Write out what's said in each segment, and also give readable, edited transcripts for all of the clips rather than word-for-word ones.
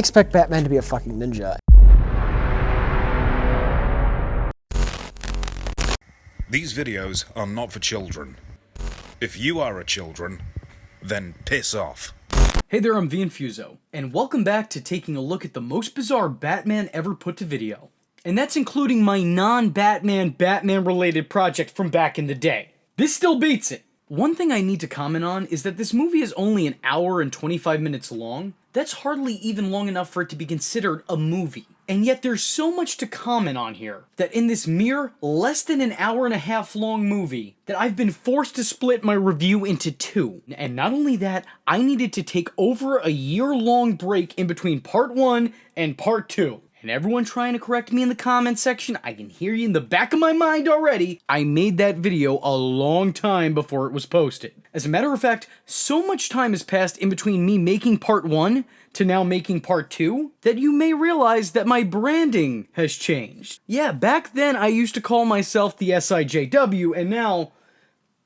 expect Batman to be a fucking ninja. These videos are not for children. If you are a children, then piss off. Hey there, I'm the Infuso, and welcome back to taking a look at the most bizarre Batman ever put to video. And that's including my non-Batman, Batman-related project from back in the day. This still beats it. One thing I need to comment on is that this movie is only an hour and 25 minutes long. That's hardly even long enough for it to be considered a movie. And yet there's so much to comment on here that in this mere less than an hour and a half long movie that I've been forced to split my review into two. And not only that, I needed to take over a year-long break in between part 1 and part 2. And everyone trying to correct me in the comment section, I can hear you in the back of my mind already. I made that video a long time before it was posted. As a matter of fact, so much time has passed in between me making part 1 to now making part 2 that you may realize that my branding has changed. Yeah, back then I used to call myself the SIJW, and now,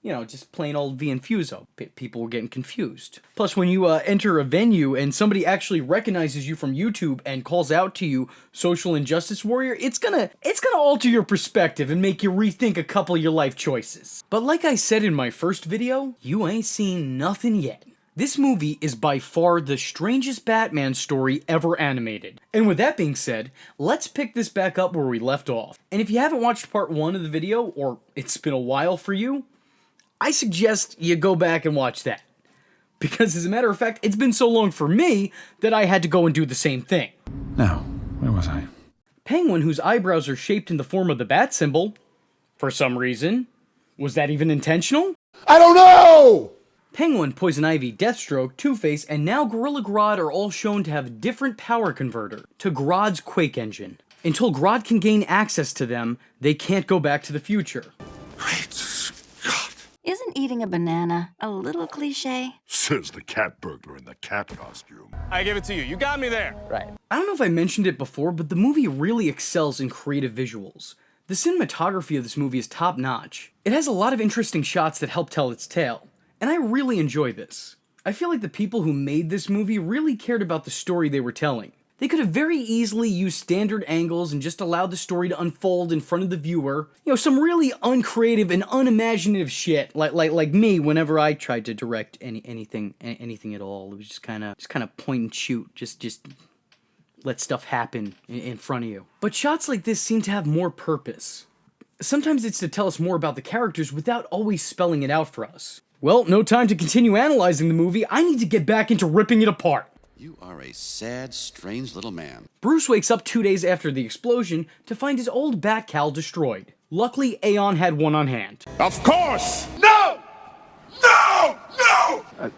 you know, just plain old V Infuso. People were getting confused. Plus, when you enter a venue and somebody actually recognizes you from YouTube and calls out to you, social injustice warrior, it's gonna alter your perspective and make you rethink a couple of your life choices. But like I said in my first video, you ain't seen nothing yet. This movie is by far the strangest Batman story ever animated. And with that being said, let's pick this back up where we left off. And if you haven't watched part 1 of the video, or it's been a while for you, I suggest you go back and watch that. Because as a matter of fact, it's been so long for me that I had to go and do the same thing. Now, where was I? Penguin, whose eyebrows are shaped in the form of the bat symbol, for some reason. Was that even intentional? I don't know! Penguin, Poison Ivy, Deathstroke, Two-Face, and now Gorilla Grodd are all shown to have different power converter to Grodd's Quake engine. Until Grodd can gain access to them, they can't go back to the future. Great Scott! Isn't eating a banana a little cliche? Says the cat burglar in the cat costume. I give it to you. You got me there. Right. I don't know if I mentioned it before, but the movie really excels in creative visuals. The cinematography of this movie is top-notch. It has a lot of interesting shots that help tell its tale, and I really enjoy this. I feel like the people who made this movie really cared about the story they were telling. They could have very easily used standard angles and just allowed the story to unfold in front of the viewer. You know, some really uncreative and unimaginative shit, like me whenever I tried to direct anything at all. It was just kind of point and shoot, just let stuff happen in front of you. But shots like this seem to have more purpose. Sometimes it's to tell us more about the characters without always spelling it out for us. Well, no time to continue analyzing the movie. I need to get back into ripping it apart. You are a sad, strange little man. Bruce wakes up 2 days after the explosion to find his old Bat-Cowl destroyed. Luckily, Aeon had one on hand. Of course! No! No! No!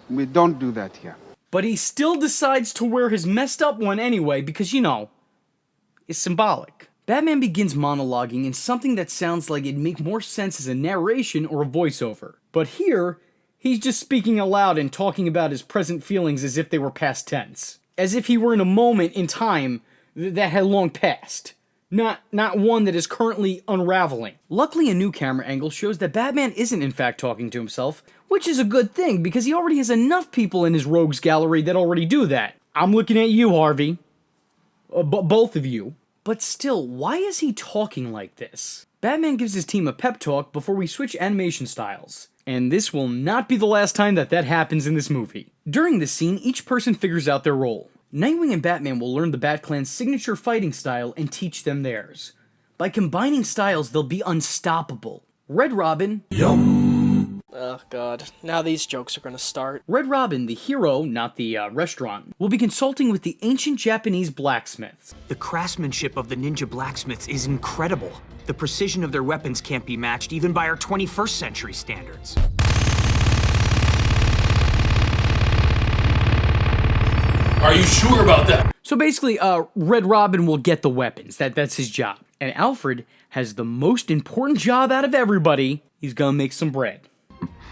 We don't do that here. But he still decides to wear his messed up one anyway because, you know, it's symbolic. Batman begins monologuing in something that sounds like it'd make more sense as a narration or a voiceover. But here, he's just speaking aloud and talking about his present feelings as if they were past tense. As if he were in a moment in time that had long passed. Not one that is currently unraveling. Luckily, a new camera angle shows that Batman isn't in fact talking to himself, which is a good thing because he already has enough people in his rogues gallery that already do that. I'm looking at you, Harvey. Both of you. But still, why is he talking like this? Batman gives his team a pep talk before we switch animation styles. And this will not be the last time that happens in this movie. During this scene, each person figures out their role. Nightwing and Batman will learn the Bat-Clan's signature fighting style and teach them theirs. By combining styles, they'll be unstoppable. Red Robin... Oh god, now these jokes are gonna start. Red Robin, the hero, not the restaurant, will be consulting with the ancient Japanese blacksmiths. The craftsmanship of the ninja blacksmiths is incredible. The precision of their weapons can't be matched even by our 21st century standards. Are you sure about that? So basically, Red Robin will get the weapons. That's his job. And Alfred has the most important job out of everybody. He's gonna make some bread.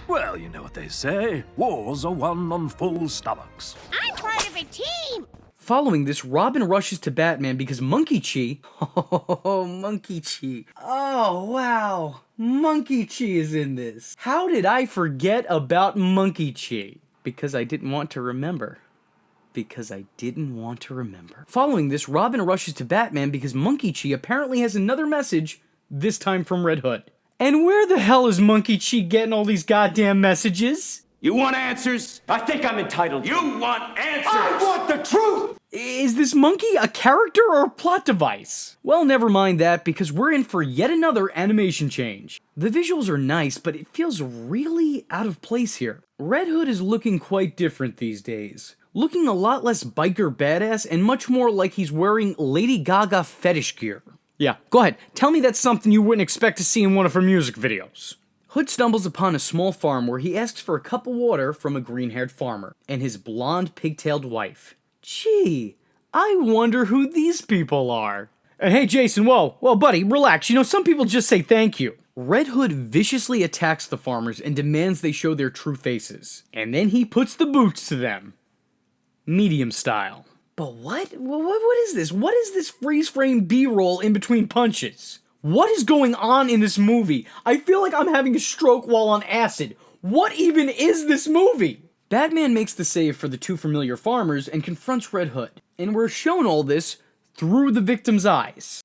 Well, you know what they say. Wars are won on full stomachs. I'm part of a team! Following this, Robin rushes to Batman because Monkey Chi... Oh, Monkey Chi. Oh, wow. Monkey Chi is in this. How did I forget about Monkey Chi? Because I didn't want to remember. because I didn't want to remember. Following this, Robin rushes to Batman because Monkey Chi apparently has another message, this time from Red Hood. And where the hell is Monkey Chi getting all these goddamn messages? You want answers? I think I'm entitled. You want answers? I want the truth! Is this monkey a character or a plot device? Well, never mind that, because we're in for yet another animation change. The visuals are nice, but it feels really out of place here. Red Hood is looking quite different these days. Looking a lot less biker badass and much more like he's wearing Lady Gaga fetish gear. Yeah, go ahead, tell me that's something you wouldn't expect to see in one of her music videos. Hood stumbles upon a small farm where he asks for a cup of water from a green-haired farmer and his blonde, pigtailed wife. Gee, I wonder who these people are. And hey Jason, whoa, buddy, relax. You know, some people just say thank you. Red Hood viciously attacks the farmers and demands they show their true faces. And then he puts the boots to them. Medium style. But what is this? What is this freeze-frame B-roll in between punches? What is going on in this movie? I feel like I'm having a stroke while on acid. What even is this movie? Batman makes the save for the two familiar farmers and confronts Red Hood. And we're shown all this through the victim's eyes.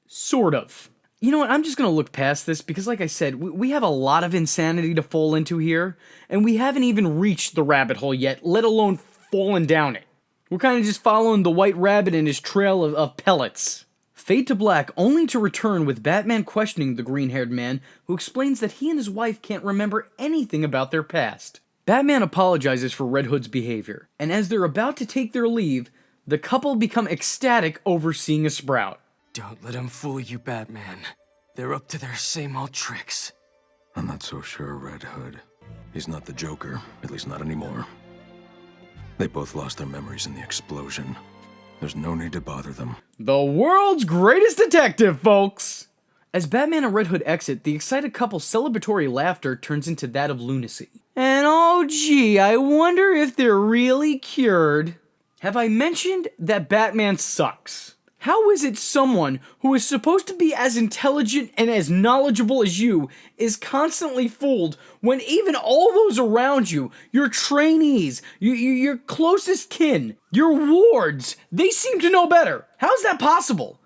Sort of. You know what, I'm just gonna look past this because like I said, we have a lot of insanity to fall into here, and we haven't even reached the rabbit hole yet, let alone fallen down it. We're kind of just following the White Rabbit and his trail of pellets. Fade to black, only to return with Batman questioning the green-haired man, who explains that he and his wife can't remember anything about their past. Batman apologizes for Red Hood's behavior, and as they're about to take their leave, the couple become ecstatic over seeing a sprout. Don't let them fool you, Batman. They're up to their same old tricks. I'm not so sure, Red Hood. He's not the Joker, at least not anymore. They both lost their memories in the explosion. There's no need to bother them. The world's greatest detective, folks! As Batman and Red Hood exit, the excited couple's celebratory laughter turns into that of lunacy. And oh gee, I wonder if they're really cured. Have I mentioned that Batman sucks? How is it someone who is supposed to be as intelligent and as knowledgeable as you is constantly fooled when even all those around you, your trainees, your closest kin, your wards, they seem to know better? How's that possible?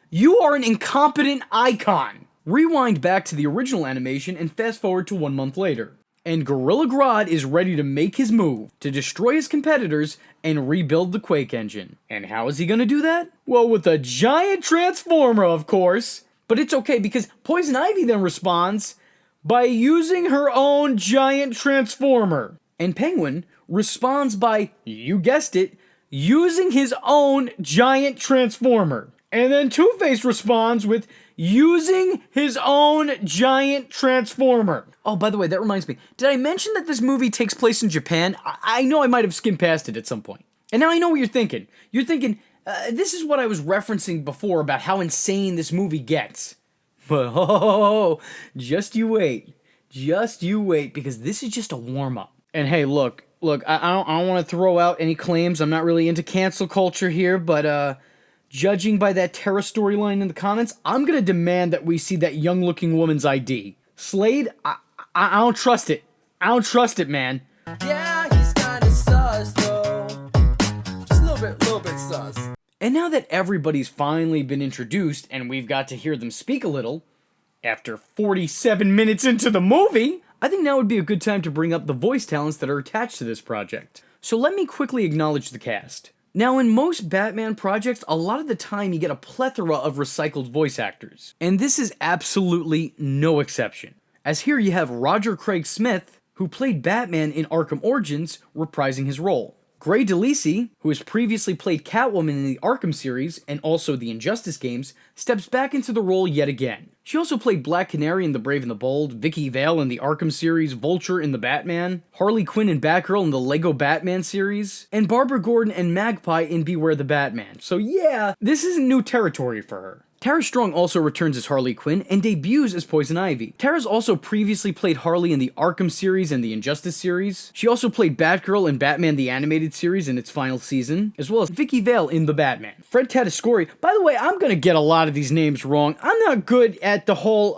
You are an incompetent icon. Rewind back to the original animation and fast forward to 1 month later. And Gorilla Grodd is ready to make his move to destroy his competitors and rebuild the Quake engine. And how is he gonna do that? Well, with a giant transformer, of course. But it's okay because Poison Ivy then responds by using her own giant transformer. And Penguin responds by, you guessed it, using his own giant transformer. And then Two-Face responds with using his own giant transformer. Oh, by the way, that reminds me. Did I mention that this movie takes place in Japan? I know I might have skimmed past it at some point. And now I know what you're thinking. You're thinking, this is what I was referencing before about how insane this movie gets. But just you wait. Just you wait, because this is just a warm-up. And hey, look, I don't want to throw out any claims. I'm not really into cancel culture here, but judging by that Terra storyline in the comments, I'm gonna demand that we see that young-looking woman's ID. Slade, I don't trust it. I don't trust it, man. Yeah, he's kinda sus, though. Just a little bit sus. And now that everybody's finally been introduced and we've got to hear them speak a little, after 47 minutes into the movie, I think now would be a good time to bring up the voice talents that are attached to this project. So let me quickly acknowledge the cast. Now, in most Batman projects, a lot of the time you get a plethora of recycled voice actors. And this is absolutely no exception. As here you have Roger Craig Smith, who played Batman in Arkham Origins, reprising his role. Gray DeLisi, who has previously played Catwoman in the Arkham series and also the Injustice games, steps back into the role yet again. She also played Black Canary in The Brave and the Bold, Vicky Vale in the Arkham series, Vulture in the Batman, Harley Quinn and Batgirl in the Lego Batman series, and Barbara Gordon and Magpie in Beware the Batman. So yeah, this isn't new territory for her. Tara Strong also returns as Harley Quinn and debuts as Poison Ivy. Tara's also previously played Harley in the Arkham series and the Injustice series. She also played Batgirl in Batman the Animated Series in its final season, as well as Vicky Vale in The Batman. Fred Tatasciore, by the way, I'm gonna get a lot of these names wrong. I'm not good at the whole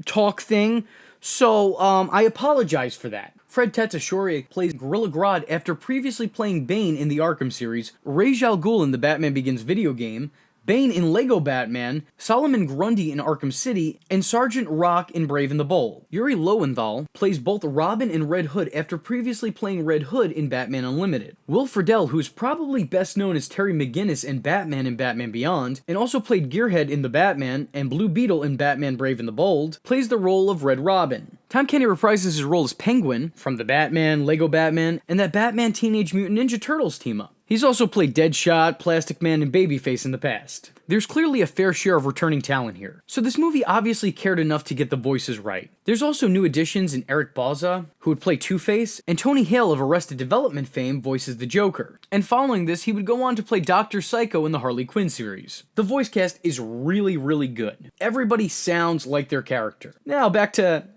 talk thing, so I apologize for that. Fred Tatasciore plays Gorilla Grodd after previously playing Bane in the Arkham series, Ra's al Ghul in the Batman Begins video game, Bane in Lego Batman, Solomon Grundy in Arkham City, and Sergeant Rock in Brave and the Bold. Yuri Lowenthal plays both Robin and Red Hood after previously playing Red Hood in Batman Unlimited. Will Friedle, who is probably best known as Terry McGinnis in Batman Beyond, and also played Gearhead in The Batman and Blue Beetle in Batman Brave and the Bold, plays the role of Red Robin. Tom Kenny reprises his role as Penguin from the Batman, Lego Batman, and that Batman Teenage Mutant Ninja Turtles team-up. He's also played Deadshot, Plastic Man, and Babyface in the past. There's clearly a fair share of returning talent here, so this movie obviously cared enough to get the voices right. There's also new additions in Eric Bauza, who would play Two-Face, and Tony Hale of Arrested Development fame voices the Joker. And following this, he would go on to play Dr. Psycho in the Harley Quinn series. The voice cast is really, really good. Everybody sounds like their character. Now, back to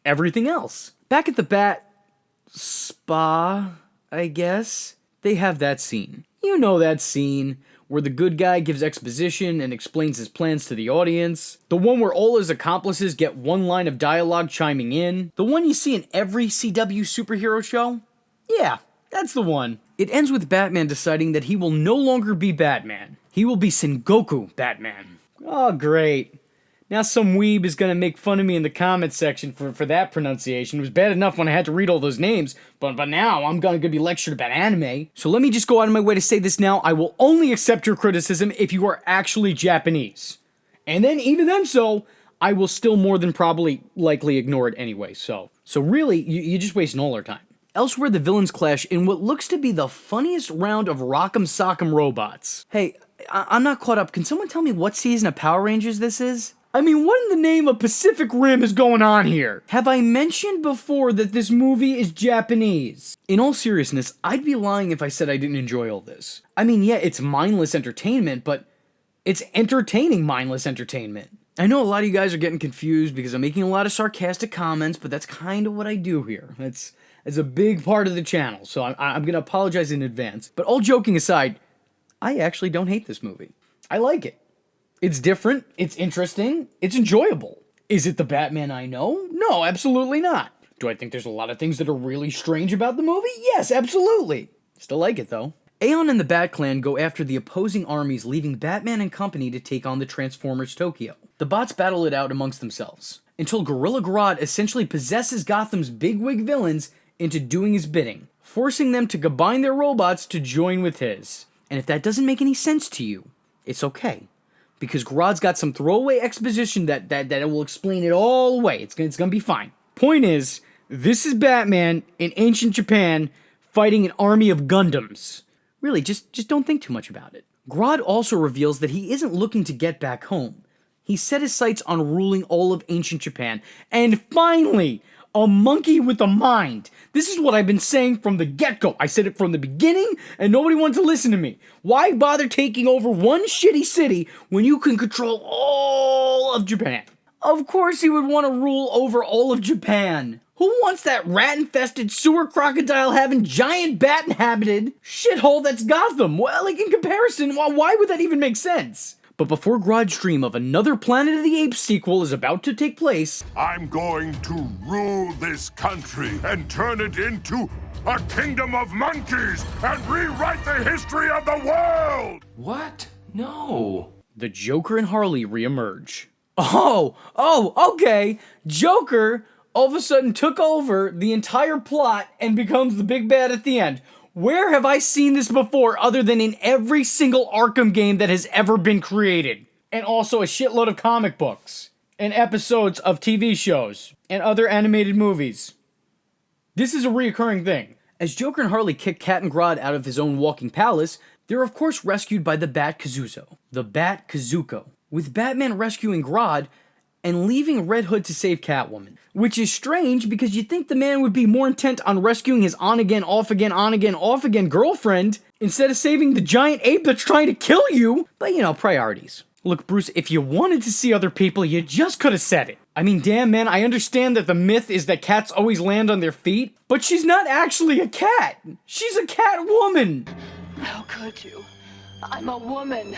everything else. Back at the Bat Spa, I guess, they have that scene. You know that scene where the good guy gives exposition and explains his plans to the audience. The one where all his accomplices get one line of dialogue chiming in. The one you see in every CW superhero show? Yeah, that's the one. It ends with Batman deciding that he will no longer be Batman. He will be Sengoku Batman. Oh, great. Now some weeb is gonna make fun of me in the comments section for that pronunciation. It was bad enough when I had to read all those names, but now I'm gonna be lectured about anime. So let me just go out of my way to say this now. I will only accept your criticism if you are actually Japanese. And then, even then so, I will still more than probably likely ignore it anyway. So really, you're just wasting all our time. Elsewhere, the villains clash in what looks to be the funniest round of Rock'em Sock'em robots. Hey, I'm not caught up. Can someone tell me what season of Power Rangers this is? I mean, what in the name of Pacific Rim is going on here? Have I mentioned before that this movie is Japanese? In all seriousness, I'd be lying if I said I didn't enjoy all this. I mean, yeah, it's mindless entertainment, but it's entertaining mindless entertainment. I know a lot of you guys are getting confused because I'm making a lot of sarcastic comments, but that's kind of what I do here. It's a big part of the channel, so I'm going to apologize in advance. But all joking aside, I actually don't hate this movie. I like it. It's different, it's interesting, it's enjoyable. Is it the Batman I know? No, absolutely not. Do I think there's a lot of things that are really strange about the movie? Yes, absolutely. Still like it, though. Aeon and the Bat-Clan go after the opposing armies, leaving Batman and company to take on the Transformers Tokyo. The bots battle it out amongst themselves, until Gorilla Grodd essentially possesses Gotham's bigwig villains into doing his bidding, forcing them to combine their robots to join with his. And if that doesn't make any sense to you, it's okay. Because Grodd's got some throwaway exposition that will explain it all away. It's gonna be fine. Point is, this is Batman in ancient Japan fighting an army of Gundams. Really, just don't think too much about it. Grodd also reveals that he isn't looking to get back home. He set his sights on ruling all of ancient Japan. And finally, a monkey with a mind. This is what I've been saying from the get-go. I said it from the beginning, and nobody wanted to listen to me. Why bother taking over one shitty city when you can control all of Japan? Of course he would want to rule over all of Japan. Who wants that rat-infested, sewer crocodile-having, giant bat-inhabited shithole that's Gotham? Well, like, in comparison, why would that even make sense? But before Grodd's dream of another Planet of the Apes sequel is about to take place, I'm going to rule this country and turn it into a kingdom of monkeys and rewrite the history of the world! What? No. the Joker and Harley reemerge. Okay. Joker all of a sudden took over the entire plot and becomes the big bad at the end. Where have I seen this before other than in every single Arkham game that has ever been created? And also a shitload of comic books, and episodes of TV shows, and other animated movies. This is a reoccurring thing. As Joker and Harley kick Cat and Grodd out of his own walking palace, they're of course rescued by the Bat-Kazuzo, the Bat-Kazuko, with Batman rescuing Grodd and leaving Red Hood to save Catwoman. Which is strange because you'd think the man would be more intent on rescuing his on-again, off-again, on-again, off-again girlfriend instead of saving the giant ape that's trying to kill you. But you know, priorities. Look, Bruce, if you wanted to see other people, you just could have said it. I mean, damn, man, I understand that the myth is that cats always land on their feet, but she's not actually a cat. She's a cat woman. How could you? I'm a woman.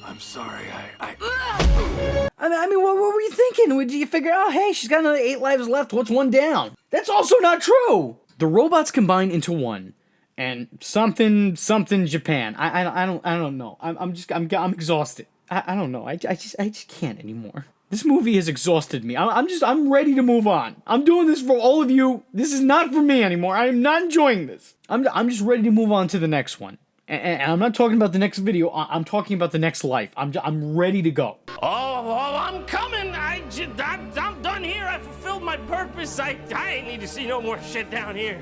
I'm sorry, I mean, what were you thinking? Would you figure, oh, hey, she's got another 8 lives left, what's one down? That's also not true! The robots combine into one. And something Japan. I don't know. I'm exhausted. I don't know. I just can't anymore. This movie has exhausted me. I'm ready to move on. I'm doing this for all of you. This is not for me anymore. I am not enjoying this. I'm just ready to move on to the next one. And I'm not talking about the next video. I'm talking about the next life. I'm ready to go. Oh, I'm coming. I'm done here. I fulfilled my purpose. I ain't need to see no more shit down here.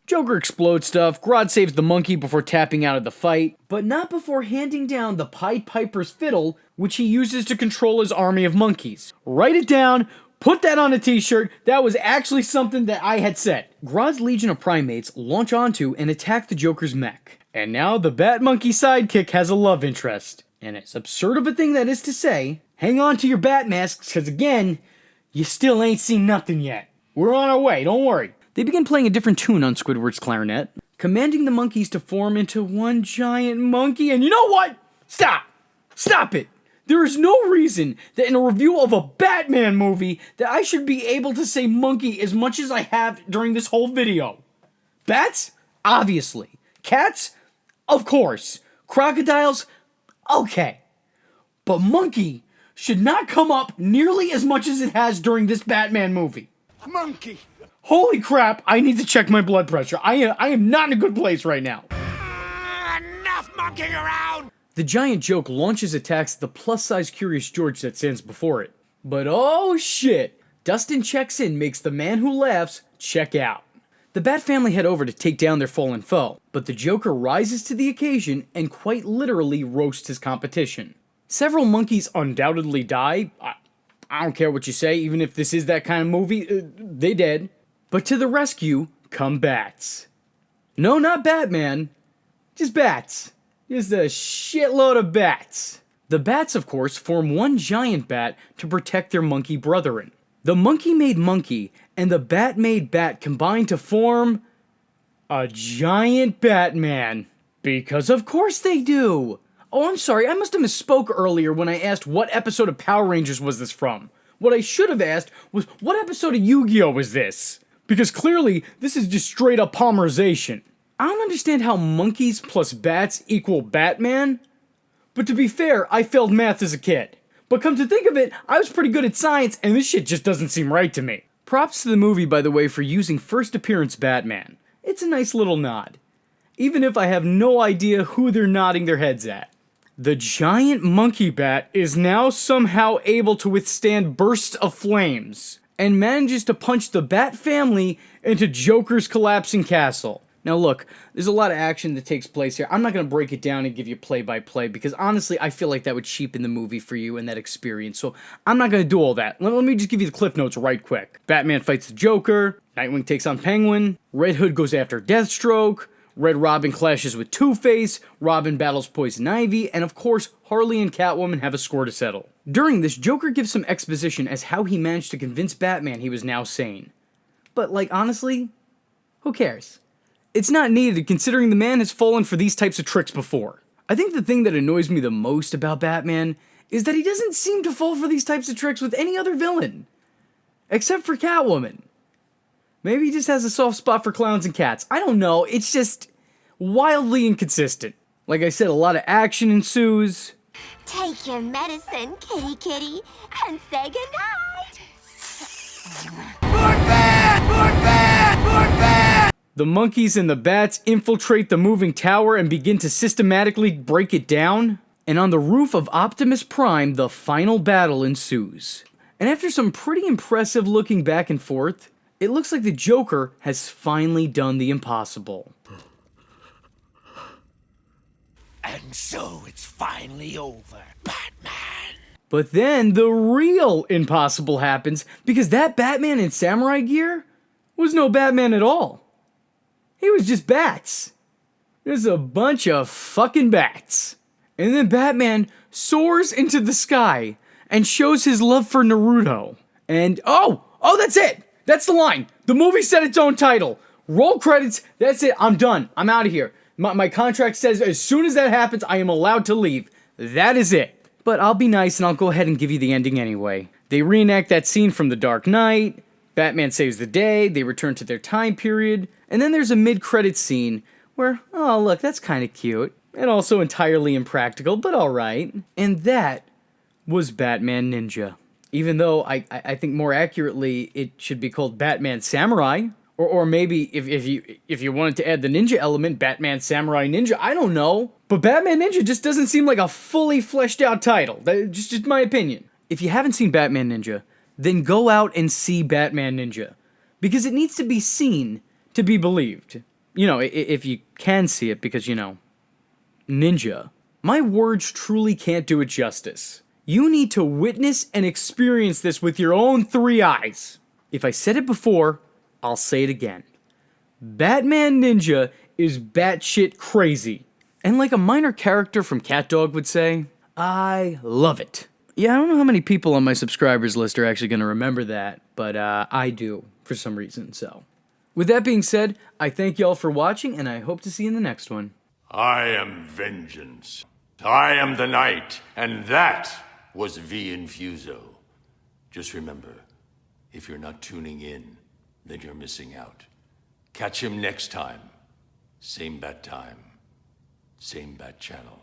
Joker explodes stuff, Grodd saves the monkey before tapping out of the fight, but not before handing down the Pied Piper's fiddle, which he uses to control his army of monkeys. Write it down, put that on a t-shirt, that was actually something that I had said. Grodd's legion of primates launch onto and attack the Joker's mech. And now the Bat Monkey sidekick has a love interest. And as absurd of a thing that is to say, hang on to your bat masks, cause again, you still ain't seen nothing yet. We're on our way, don't worry. They begin playing a different tune on Squidward's clarinet, commanding the monkeys to form into one giant monkey, and you know what? Stop! Stop it! There is no reason that in a review of a Batman movie that I should be able to say monkey as much as I have during this whole video. Bats? Obviously. Cats? Of course. Crocodiles? Okay. But monkey should not come up nearly as much as it has during this Batman movie. Monkey! Holy crap, I need to check my blood pressure. I am not in a good place right now. Enough monkeying around! The giant joke launches attacks at the plus-size Curious George that stands before it. But oh shit, Dustin checks in makes the man who laughs check out. The Bat family head over to take down their fallen foe, but the Joker rises to the occasion and quite literally roasts his competition. Several monkeys undoubtedly die. I don't care what you say, even if this is that kind of movie, they dead. But to the rescue come bats. No, not Batman. Just bats. Just a shitload of bats. The bats, of course, form one giant bat to protect their monkey brethren. The monkey-made monkey and the bat-made bat combine to form a giant Batman. Because of course they do. Oh, I'm sorry, I must have misspoke earlier when I asked what episode of Power Rangers was this from. What I should have asked was, what episode of Yu-Gi-Oh! Was this? Because clearly, this is just straight up Palmerization. I don't understand how monkeys plus bats equal Batman, but to be fair, I failed math as a kid. But come to think of it, I was pretty good at science, and this shit just doesn't seem right to me. Props to the movie, by the way, for using first appearance Batman. It's a nice little nod. Even if I have no idea who they're nodding their heads at. The giant monkey bat is now somehow able to withstand bursts of flames, and manages to punch the Bat family into Joker's collapsing castle. Now look, there's a lot of action that takes place here. I'm not going to break it down and give you play-by-play, because honestly, I feel like that would cheapen the movie for you and that experience, so I'm not going to do all that. Let me just give you the cliff notes right quick. Batman fights the Joker, Nightwing takes on Penguin, Red Hood goes after Deathstroke, Red Robin clashes with Two-Face, Robin battles Poison Ivy, and of course, Harley and Catwoman have a score to settle. During this, Joker gives some exposition as how he managed to convince Batman he was now sane. But, like, honestly, who cares? It's not needed considering the man has fallen for these types of tricks before. I think the thing that annoys me the most about Batman is that he doesn't seem to fall for these types of tricks with any other villain. Except for Catwoman. Maybe he just has a soft spot for clowns and cats. I don't know, it's just wildly inconsistent. Like I said, a lot of action ensues. Take your medicine, kitty kitty, and say goodnight. The monkeys and the bats infiltrate the moving tower and begin to systematically break it down. And on the roof of Optimus Prime, the final battle ensues. And after some pretty impressive looking back and forth, it looks like the Joker has finally done the impossible. And so it's finally over, Batman. But then the real impossible happens, because that Batman in samurai gear was no Batman at all. He was just bats. There's a bunch of fucking bats. And then Batman soars into the sky and shows his love for Naruto. And oh, that's it. That's the line. The movie said its own title. Roll credits. That's it. I'm done. I'm out of here. My contract says as soon as that happens, I am allowed to leave. That is it. But I'll be nice and I'll go ahead and give you the ending anyway. They reenact that scene from The Dark Knight. Batman saves the day, they return to their time period, and then there's a mid-credits scene where, oh look, that's kind of cute, and also entirely impractical, but alright. And that was Batman Ninja. Even though I think more accurately it should be called Batman Samurai, or maybe if you wanted to add the ninja element, Batman Samurai Ninja, I don't know. But Batman Ninja just doesn't seem like a fully fleshed out title. That's just my opinion. If you haven't seen Batman Ninja, then go out and see Batman Ninja. Because it needs to be seen to be believed. You know, if you can see it, because, you know, ninja. My words truly can't do it justice. You need to witness and experience this with your own 3 eyes. If I said it before, I'll say it again. Batman Ninja is batshit crazy. And like a minor character from CatDog would say, I love it. Yeah, I don't know how many people on my subscribers list are actually going to remember that, but I do, for some reason, so. With that being said, I thank y'all for watching, and I hope to see you in the next one. I am vengeance. I am the night, and that was V Infuso. Just remember, if you're not tuning in, then you're missing out. Catch him next time. Same bat time. Same bat channel.